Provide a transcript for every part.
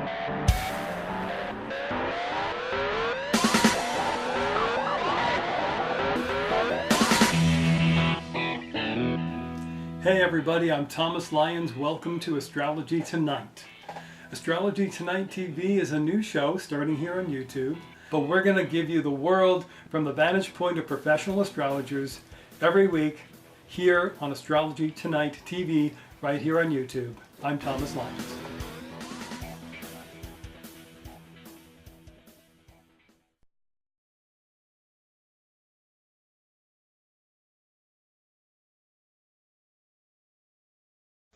Hey everybody, I'm Thomas Lyons. Welcome to Astrology Tonight. Astrology Tonight TV is a new show starting here on YouTube, but we're going to give you the world from the vantage point of professional astrologers every week here on Astrology Tonight TV right here on YouTube. I'm Thomas Lyons.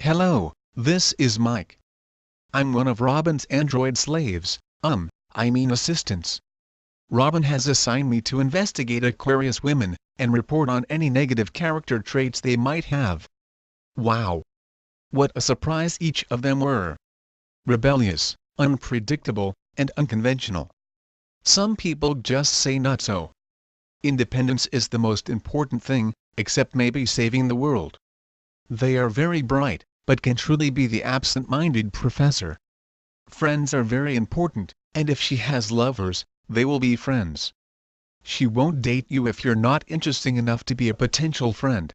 Hello, this is Mike. I'm one of Robin's android slaves, assistants. Robin has assigned me to investigate Aquarius women, and report on any negative character traits they might have. Wow! What a surprise each of them were. Rebellious, unpredictable, and unconventional. Some people just say not so. Independence is the most important thing, except maybe saving the world. They are very bright, but can truly be the absent-minded professor. Friends are very important, and if she has lovers, they will be friends. She won't date you if you're not interesting enough to be a potential friend.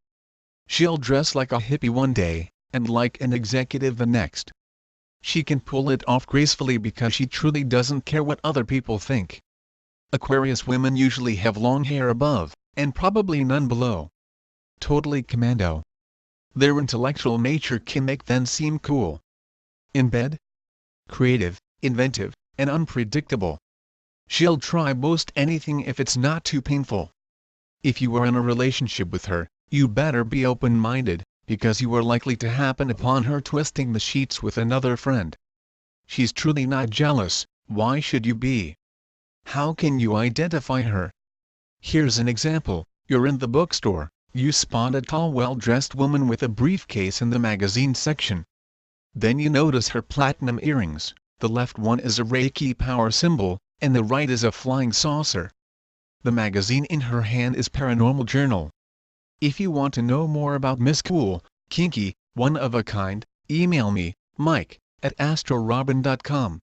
She'll dress like a hippie one day, and like an executive the next. She can pull it off gracefully because she truly doesn't care what other people think. Aquarius women usually have long hair above, and probably none below. Totally commando. Their intellectual nature can make them seem cool. In bed? Creative, inventive, and unpredictable. She'll try most anything if it's not too painful. If you are in a relationship with her, you better be open-minded, because you are likely to happen upon her twisting the sheets with another friend. She's truly not jealous, why should you be? How can you identify her? Here's an example. You're in the bookstore. You spot a tall, well-dressed woman with a briefcase in the magazine section. Then you notice her platinum earrings. The left one is a Reiki power symbol, and the right is a flying saucer. The magazine in her hand is Paranormal Journal. If you want to know more about Miss Cool, Kinky, One of a Kind, email me, mike@astrorobin.com.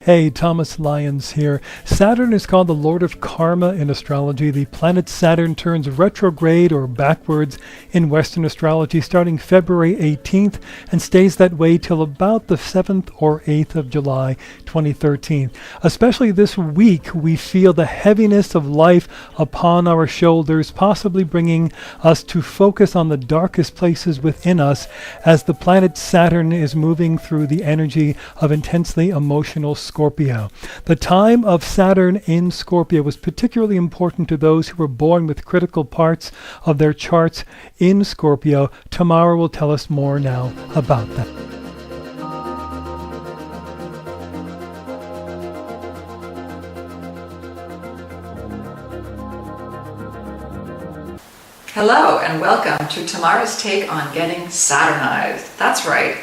Hey, Thomas Lyons here. Saturn is called the Lord of Karma in astrology. The planet Saturn turns retrograde or backwards in Western astrology starting February 18th and stays that way till about the 7th or 8th of July 2013. Especially this week, we feel the heaviness of life upon our shoulders, possibly bringing us to focus on the darkest places within us as the planet Saturn is moving through the energy of intensely emotional Scorpio. The time of Saturn in Scorpio was particularly important to those who were born with critical parts of their charts in Scorpio. Tamara will tell us more now about that. Hello and welcome to Tamara's take on getting Saturnized. That's right.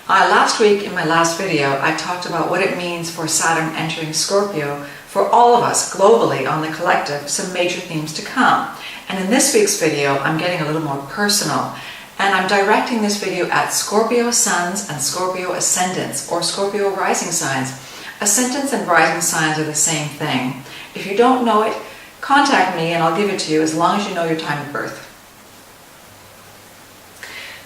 Last week in my last video, I talked about what it means for Saturn entering Scorpio for all of us globally on the collective, some major themes to come. And in this week's video, I'm getting a little more personal, and I'm directing this video at Scorpio suns and Scorpio ascendants, or Scorpio rising signs. Ascendants and rising signs are the same thing. If you don't know it, contact me and I'll give it to you as long as you know your time of birth.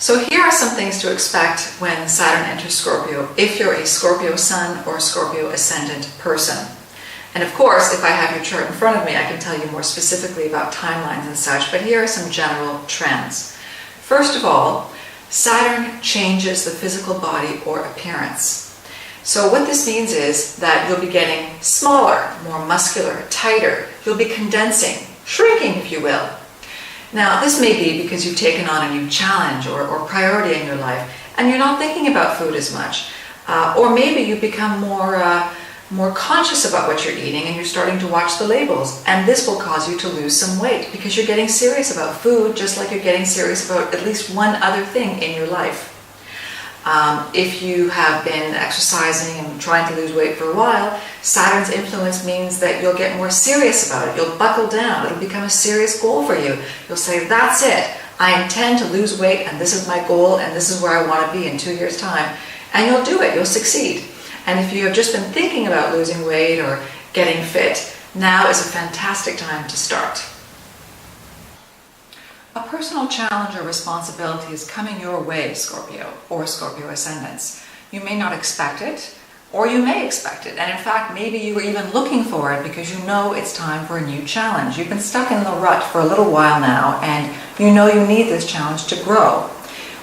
So here are some things to expect when Saturn enters Scorpio, if you're a Scorpio sun or a Scorpio ascendant person. And of course, if I have your chart in front of me, I can tell you more specifically about timelines and such, but here are some general trends. First of all, Saturn changes the physical body or appearance. So what this means is that you'll be getting smaller, more muscular, tighter. You'll be condensing, shrinking if you will. Now, this may be because you've taken on a new challenge or priority in your life, and you're not thinking about food as much. Or maybe you've become more conscious about what you're eating and you're starting to watch the labels. And this will cause you to lose some weight because you're getting serious about food, just like you're getting serious about at least one other thing in your life. If you have been exercising and trying to lose weight for a while, Saturn's influence means that you'll get more serious about it. You'll buckle down. It'll become a serious goal for you. You'll say, that's it. I intend to lose weight and this is my goal and this is where I want to be in 2 years' time. And you'll do it. You'll succeed. And if you have just been thinking about losing weight or getting fit, now is a fantastic time to start. A personal challenge or responsibility is coming your way, Scorpio or Scorpio ascendants. You may not expect it, or you may expect it. And in fact, maybe you were even looking for it because you know it's time for a new challenge. You've been stuck in the rut for a little while now, and you know you need this challenge to grow.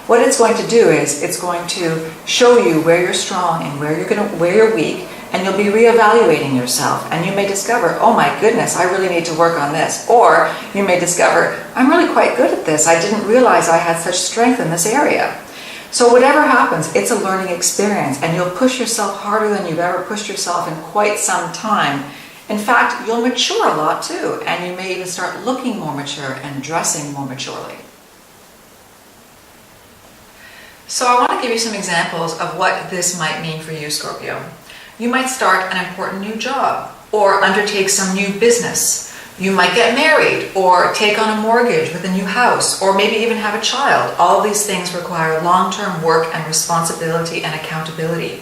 What it's going to do is it's going to show you where you're strong and where you're weak, and you'll be reevaluating yourself, and you may discover, oh my goodness, I really need to work on this. Or you may discover, I'm really quite good at this. I didn't realize I had such strength in this area. So whatever happens, it's a learning experience, and you'll push yourself harder than you've ever pushed yourself in quite some time. In fact, you'll mature a lot too, and you may even start looking more mature and dressing more maturely. So I want to give you some examples of what this might mean for you, Scorpio. You might start an important new job or undertake some new business. You might get married or take on a mortgage with a new house or maybe even have a child. All these things require long-term work and responsibility and accountability.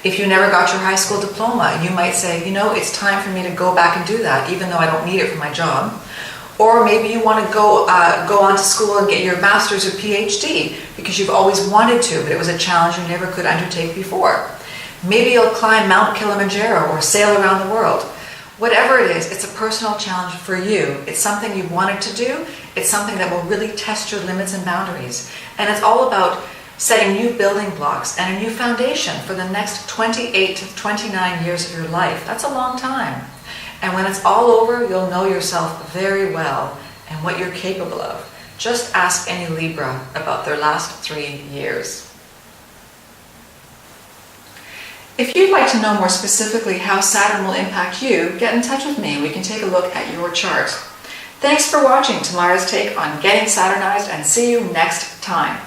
If you never got your high school diploma, you might say, you know, it's time for me to go back and do that even though I don't need it for my job. Or maybe you want to go on to school and get your master's or PhD because you've always wanted to, but it was a challenge you never could undertake before. Maybe you'll climb Mount Kilimanjaro or sail around the world. Whatever it is, it's a personal challenge for you. It's something you've wanted to do. It's something that will really test your limits and boundaries. And it's all about setting new building blocks and a new foundation for the next 28 to 29 years of your life. That's a long time. And when it's all over, you'll know yourself very well and what you're capable of. Just ask any Libra about their last 3 years. If you'd like to know more specifically how Saturn will impact you, get in touch with me. We can take a look at your chart. Thanks for watching Tamara's take on getting Saturnized, and see you next time.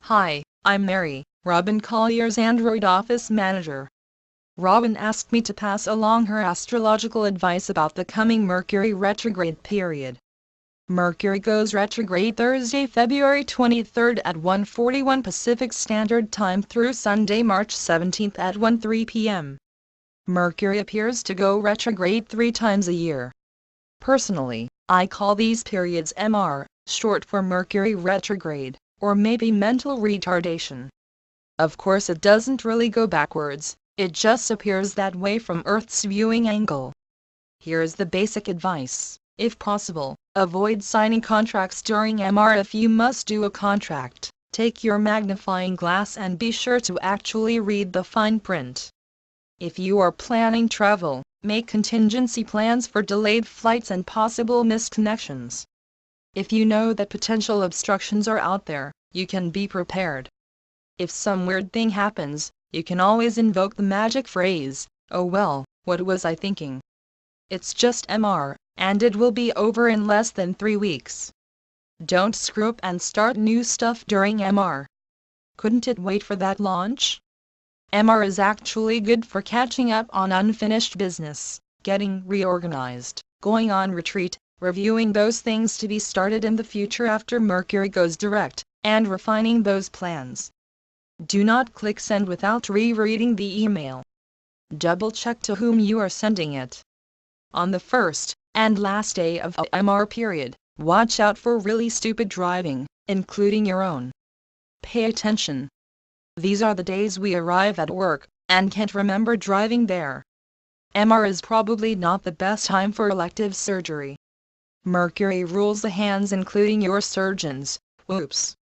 Hi, I'm Mary, Robin Collier's Android office manager. Robin asked me to pass along her astrological advice about the coming Mercury retrograde period. Mercury goes retrograde Thursday, February 23rd at 1:41 Pacific Standard Time through Sunday, March 17th at 1:03 p.m. Mercury appears to go retrograde 3 times a year. Personally, I call these periods MR, short for Mercury retrograde, or maybe mental retardation. Of course, it doesn't really go backwards, it just appears that way from Earth's viewing angle. Here's the basic advice: if possible, avoid signing contracts during MR. If you must do a contract, take your magnifying glass and be sure to actually read the fine print. If you are planning travel, make contingency plans for delayed flights and possible missed connections. If you know that potential obstructions are out there, you can be prepared. If some weird thing happens, you can always invoke the magic phrase, "Oh well, what was I thinking?" It's just MR, and it will be over in less than 3 weeks. Don't screw up and start new stuff during MR. Couldn't it wait for that launch? MR is actually good for catching up on unfinished business, getting reorganized, going on retreat, reviewing those things to be started in the future after Mercury goes direct, and refining those plans. Do not click send without rereading the email. Double check to whom you are sending it. On the first and last day of a MR period, watch out for really stupid driving, including your own. Pay attention. These are the days we arrive at work, and can't remember driving there. MR is probably not the best time for elective surgery. Mercury rules the hands, including your surgeons. Whoops.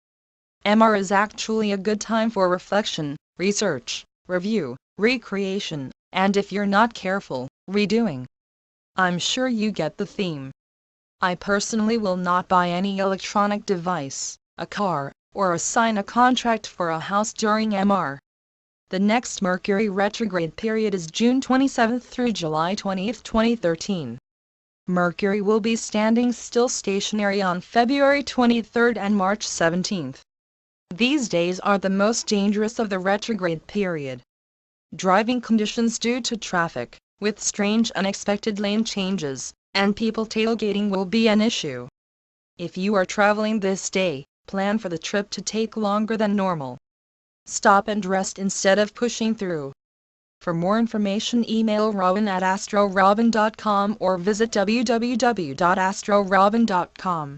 MR is actually a good time for reflection, research, review, recreation, and if you're not careful, redoing. I'm sure you get the theme. I personally will not buy any electronic device, a car, or sign a contract for a house during MR. The next Mercury retrograde period is June 27 through July 20, 2013. Mercury will be standing still stationary on February 23 and March 17. These days are the most dangerous of the retrograde period. Driving conditions due to traffic, with strange unexpected lane changes, and people tailgating will be an issue. If you are traveling this day, plan for the trip to take longer than normal. Stop and rest instead of pushing through. For more information, email robin@astrorobin.com or visit www.astrorobin.com.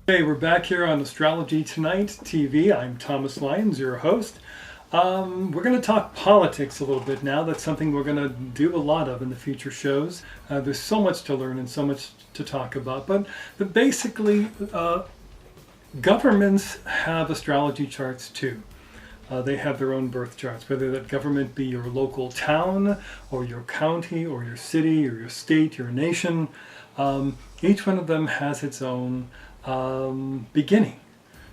Hey, we're back here on Astrology Tonight TV. I'm Thomas Lyons, your host. We're going to talk politics a little bit now. That's something we're going to do a lot of in the future shows. There's so much to learn and so much to talk about. But basically, governments have astrology charts too. They have their own birth charts, whether that government be your local town or your county or your city or your state, your nation. Each one of them has its own beginning,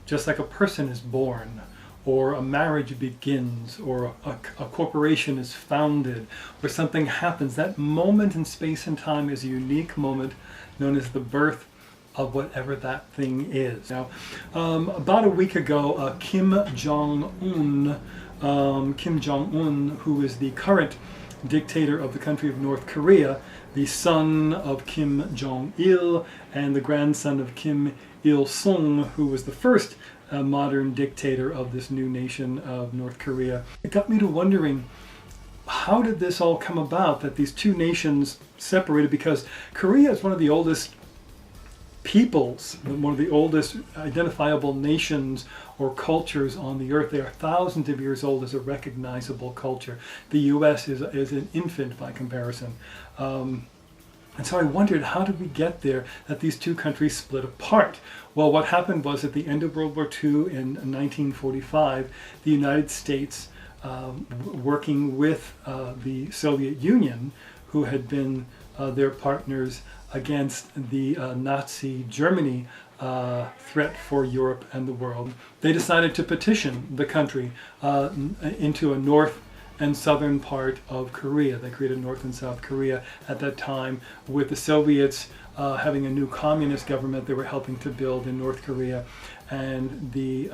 just like a person is born, or a marriage begins, or a corporation is founded, or something happens. That moment in space and time is a unique moment known as the birth of whatever that thing is. Now, about a week ago, Kim Jong-un, who is the current dictator of the country of North Korea, the son of Kim Jong-il and the grandson of Kim Il-sung, who was the first modern dictator of this new nation of North Korea. It got me to wondering, how did this all come about, that these two nations separated? Because Korea is one of the oldest peoples, one of the oldest identifiable nations or cultures on the earth. They are thousands of years old as a recognizable culture. The U.S. is an infant by comparison. And so I wondered, how did we get there that these two countries split apart? Well, what happened was at the end of World War II in 1945, the United States, working with the Soviet Union, who had been their partners against the Nazi Germany threat for Europe and the world, they decided to partition the country into a north and southern part of Korea. They created North and South Korea at that time, with the Soviets having a new communist government they were helping to build in North Korea, and the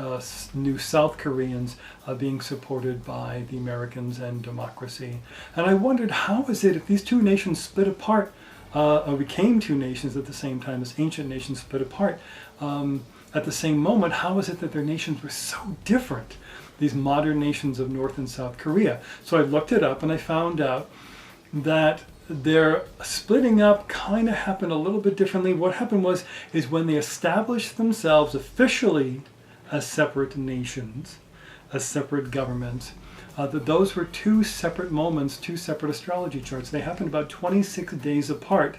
new South Koreans being supported by the Americans and democracy. And I wondered, how is it if these two nations split apart, or became two nations at the same time as ancient nations split apart at the same moment, how is it that their nations were so different? These modern nations of North and South Korea. So I looked it up and I found out that their splitting up kind of happened a little bit differently. What happened is when they established themselves officially as separate nations, as separate governments, that those were two separate moments, two separate astrology charts. They happened about 26 days apart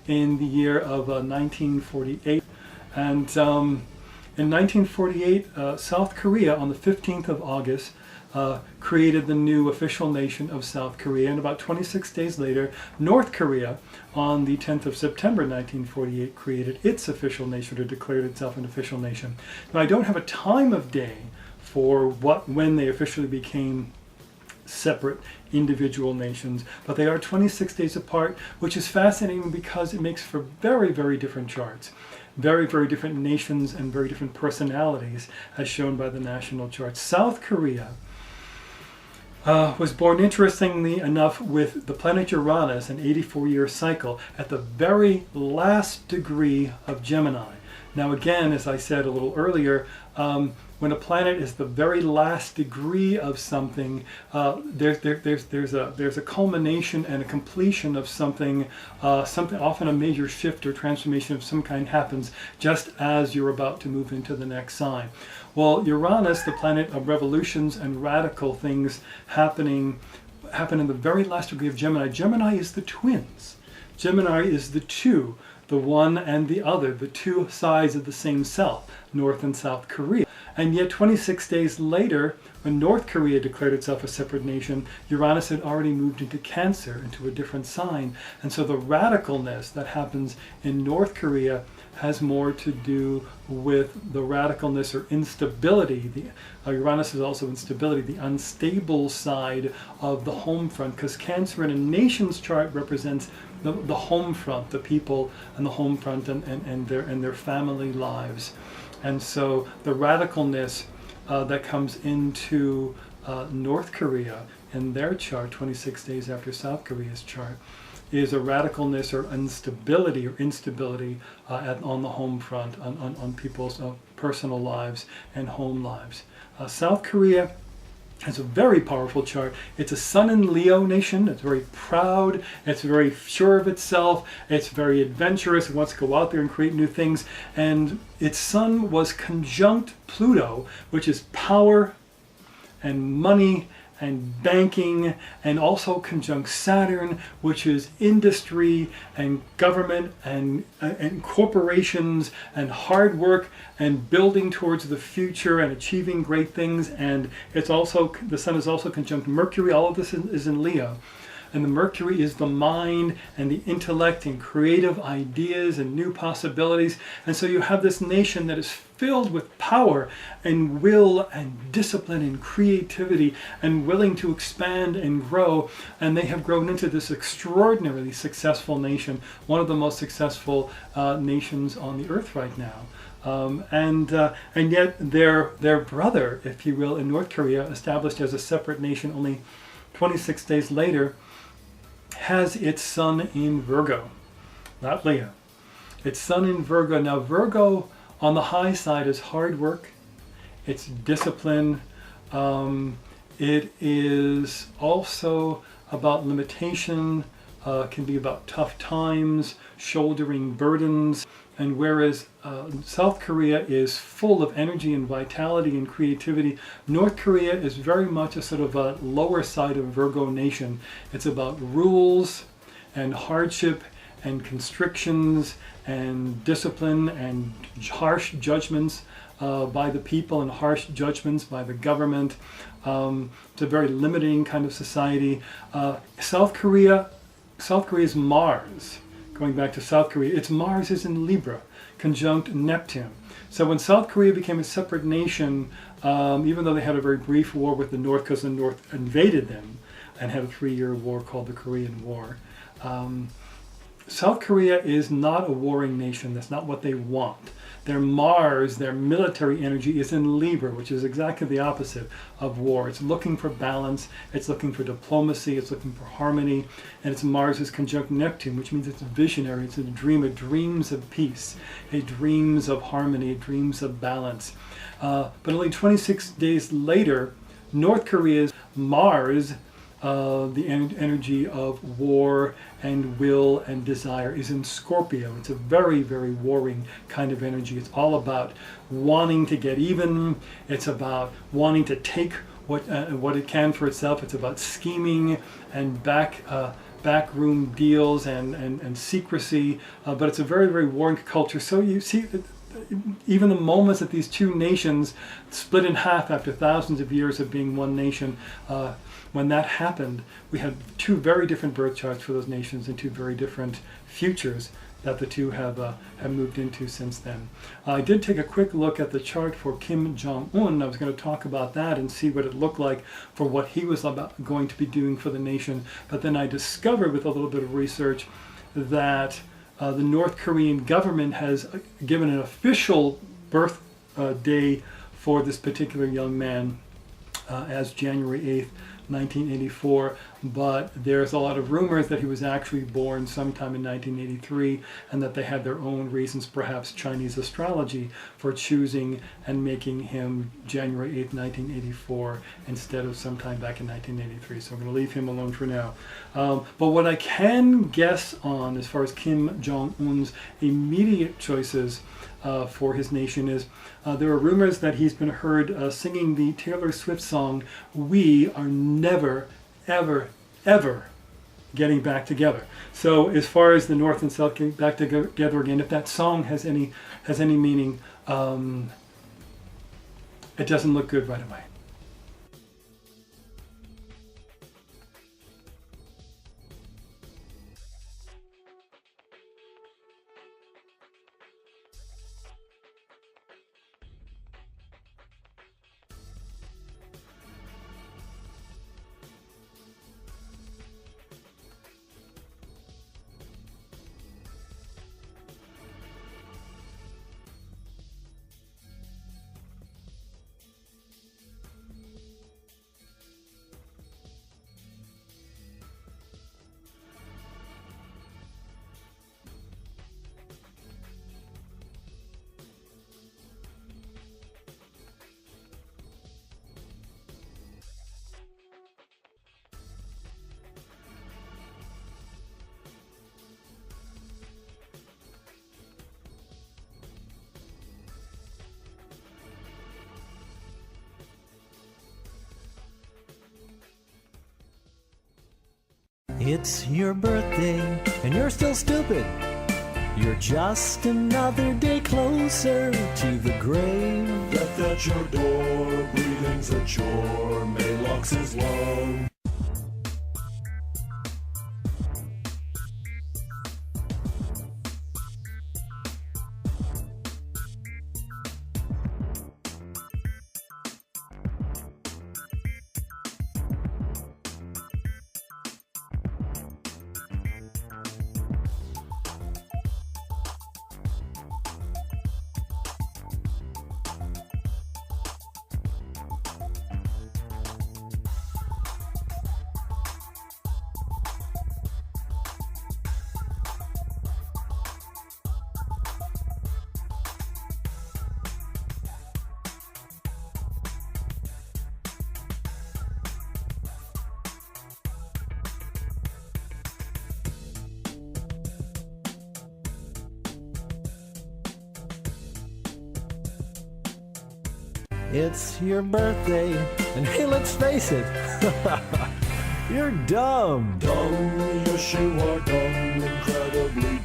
in the year of 1948. And in 1948, South Korea, on the 15th of August, created the new official nation of South Korea. And about 26 days later, North Korea, on the 10th of September 1948, created its official nation, or declared itself an official nation. Now, I don't have a time of day for when they officially became separate individual nations, but they are 26 days apart, which is fascinating because it makes for very, very different charts. Very, very different nations and very different personalities, as shown by the national charts. South Korea was born, interestingly enough, with the planet Uranus, an 84-year cycle, at the very last degree of Gemini. Now again, as I said a little earlier, when a planet is the very last degree of something, there's a culmination and a completion of something. Something, often a major shift or transformation of some kind, happens just as you're about to move into the next sign. Well, Uranus, the planet of revolutions and radical things happen in the very last degree of Gemini. Gemini is the twins. Gemini is the two, the one and the other, the two sides of the same self, North and South Korea. And yet 26 days later, when North Korea declared itself a separate nation, Uranus had already moved into Cancer, into a different sign. And so the radicalness that happens in North Korea has more to do with the radicalness or instability. Uranus is also instability, the unstable side of the home front, because Cancer in a nation's chart represents the home front, the people and the home front and their family lives. And so the radicalness that comes into North Korea in their chart, 26 days after South Korea's chart, is a radicalness or instability on the home front, on people's personal lives and home lives. South Korea has a very powerful chart. It's a Sun in Leo nation. It's very proud. It's very sure of itself. It's very adventurous. It wants to go out there and create new things. And its Sun was conjunct Pluto, which is power and money and banking, and also conjunct Saturn, which is industry and government and corporations and hard work and building towards the future and achieving great things. And it's also, the Sun is also conjunct Mercury. All of this is in Leo. And the Mercury is the mind and the intellect and creative ideas and new possibilities. And so you have this nation that is filled with power and will and discipline and creativity and willing to expand and grow. And they have grown into this extraordinarily successful nation, one of the most successful nations on the earth right now. And yet their brother, if you will, in North Korea, established as a separate nation only 26 days later, has its Sun in Virgo, not Leo. Its Sun in Virgo. Now Virgo on the high side is hard work, it's discipline, it is also about limitation, can be about tough times, shouldering burdens. And whereas South Korea is full of energy and vitality and creativity, North Korea is very much a sort of a lower side of Virgo nation. It's about rules and hardship and constrictions and discipline and harsh judgments by the people and harsh judgments by the government. It's a very limiting kind of society. South Korea's Mars, going back to South Korea, its Mars is in Libra, conjunct Neptune. So when South Korea became a separate nation, even though they had a very brief war with the North because the North invaded them and had a 3-year war called the Korean War, South Korea is not a warring nation. That's not what they want. Their Mars, their military energy is in Libra, which is exactly the opposite of war. It's looking for balance, it's looking for diplomacy, it's looking for harmony, and its Mars is conjunct Neptune, which means it's visionary, it's a dream, it dreams of peace, it dreams of harmony, it dreams of balance. But only 26 days later, North Korea's Mars, the energy of war and will and desire, is in Scorpio. It's a very, very warring kind of energy. It's all about wanting to get even. It's about wanting to take what it can for itself. It's about scheming and backroom deals and secrecy. But it's a very, very warring culture. So you see that even the moments that these two nations split in half after thousands of years of being one nation, when that happened, we had two very different birth charts for those nations and two very different futures that the two have moved into since then. I did take a quick look at the chart for Kim Jong-un. I was going to talk about that and see what it looked like for what he was going to be doing for the nation. But then I discovered with a little bit of research that the North Korean government has given an official birth day for this particular young man as January 8th, 1984, but there's a lot of rumors that he was actually born sometime in 1983 and that they had their own reasons, perhaps Chinese astrology, for choosing and making him January 8th, 1984 instead of sometime back in 1983. So I'm going to leave him alone for now. But what I can guess on as far as Kim Jong-un's immediate choices for his nation is there are rumors that he's been heard singing the Taylor Swift song, "We Are Never, Ever, Ever Getting Back Together." So as far as the North and South getting back together again, if that song has any meaning, it doesn't look good right away. It's your birthday and you're still stupid. You're just another day closer to the grave. Death at your door, breathing's a chore, Malox is long. It's your birthday, and hey, let's face it, you're dumb. Dumb, yes you are dumb, incredibly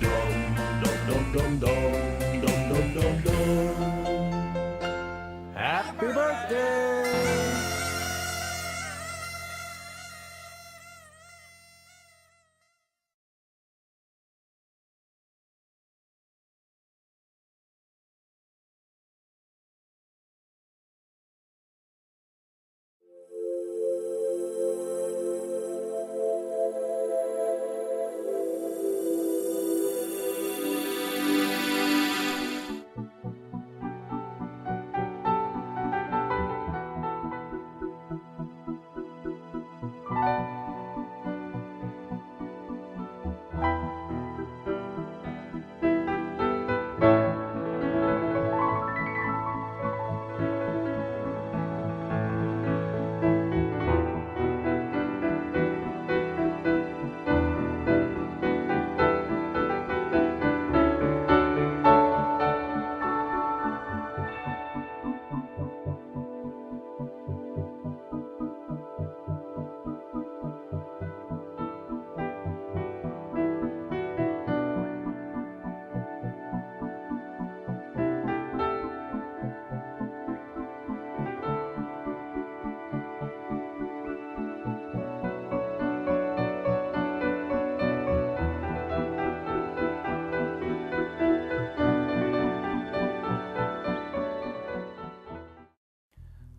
dum dum dum dum dum dum. Happy birthday!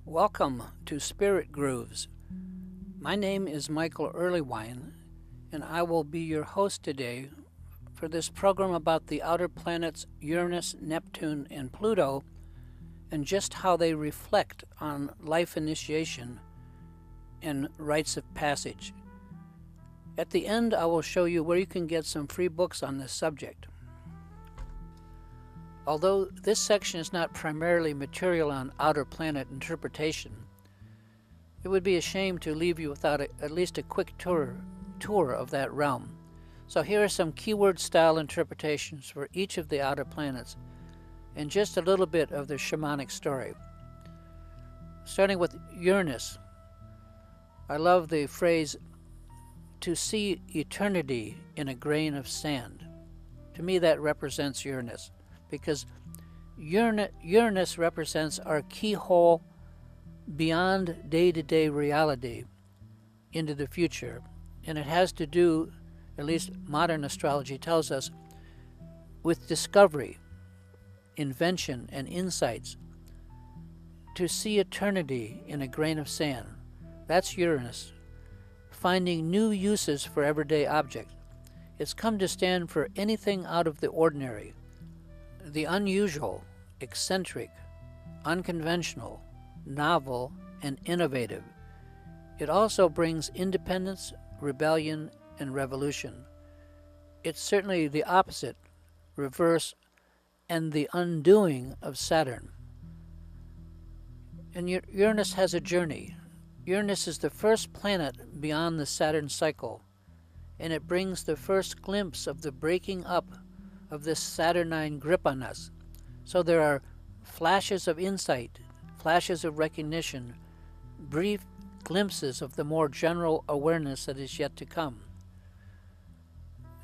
Welcome to Spirit Grooves. My name is Michael Earlywine, and I will be your host today for this program about the outer planets Uranus, Neptune, and Pluto, and just how they reflect on life initiation and rites of passage. At the end, I will show you where you can get some free books on this subject. Although this section is not primarily material on outer planet interpretation, it would be a shame to leave you without at least a quick tour of that realm. So here are some keyword-style interpretations for each of the outer planets and just a little bit of their shamanic story. Starting with Uranus, I love the phrase, to see eternity in a grain of sand. To me, that represents Uranus, because Uranus represents our keyhole beyond day-to-day reality into the future. And it has to do, at least modern astrology tells us, with discovery, invention, and insights. To see eternity in a grain of sand, that's Uranus. Finding new uses for everyday objects. It's come to stand for anything out of the ordinary, the unusual, eccentric, unconventional, novel, and innovative. It also brings independence, rebellion, and revolution. It's certainly the opposite, reverse, and the undoing of Saturn. And Uranus has a journey. Uranus is the first planet beyond the Saturn cycle, and it brings the first glimpse of the breaking up of this Saturnine grip on us. So there are flashes of insight, flashes of recognition, brief glimpses of the more general awareness that is yet to come.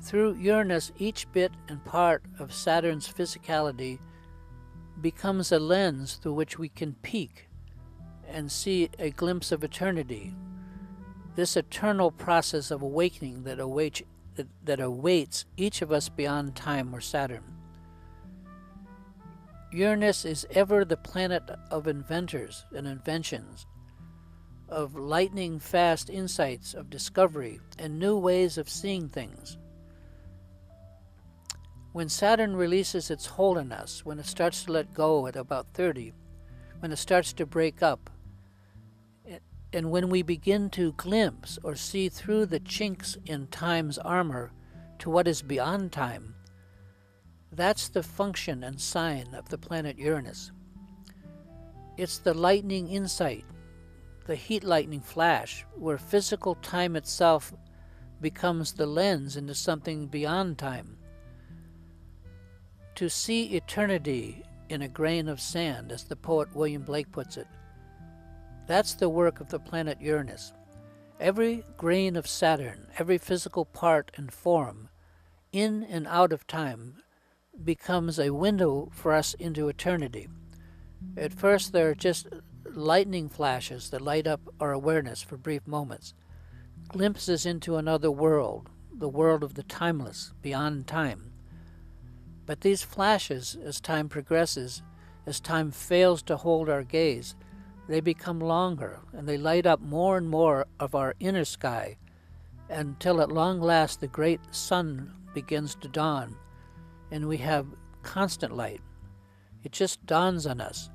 Through Uranus, each bit and part of Saturn's physicality becomes a lens through which we can peek and see a glimpse of eternity, this eternal process of awakening that awaits each of us beyond time or Saturn. Uranus is ever the planet of inventors and inventions, of lightning-fast insights of discovery and new ways of seeing things. When Saturn releases its hold on us, when it starts to let go at about 30, when it starts to break up, and when we begin to glimpse or see through the chinks in time's armor to what is beyond time, that's the function and sign of the planet Uranus. It's the lightning insight, the heat lightning flash, where physical time itself becomes the lens into something beyond time. To see eternity in a grain of sand, as the poet William Blake puts it, that's the work of the planet Uranus. Every grain of Saturn, every physical part and form, in and out of time, becomes a window for us into eternity. At first, they're just lightning flashes that light up our awareness for brief moments, glimpses into another world, the world of the timeless, beyond time. But these flashes, as time progresses, as time fails to hold our gaze, they become longer, and they light up more and more of our inner sky, until at long last the great sun begins to dawn, and we have constant light. It just dawns on us.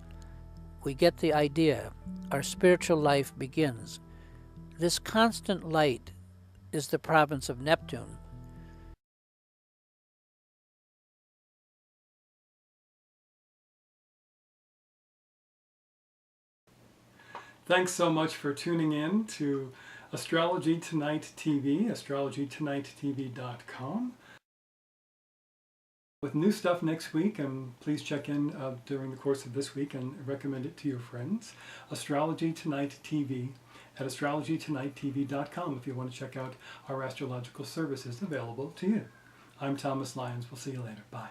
We get the idea. Our spiritual life begins. This constant light is the province of Neptune. Thanks so much for tuning in to Astrology Tonight TV, astrologytonighttv.com. With new stuff next week, and please check in during the course of this week and recommend it to your friends. Astrology Tonight TV at astrologytonighttv.com if you want to check out our astrological services available to you. I'm Thomas Lyons. We'll see you later. Bye.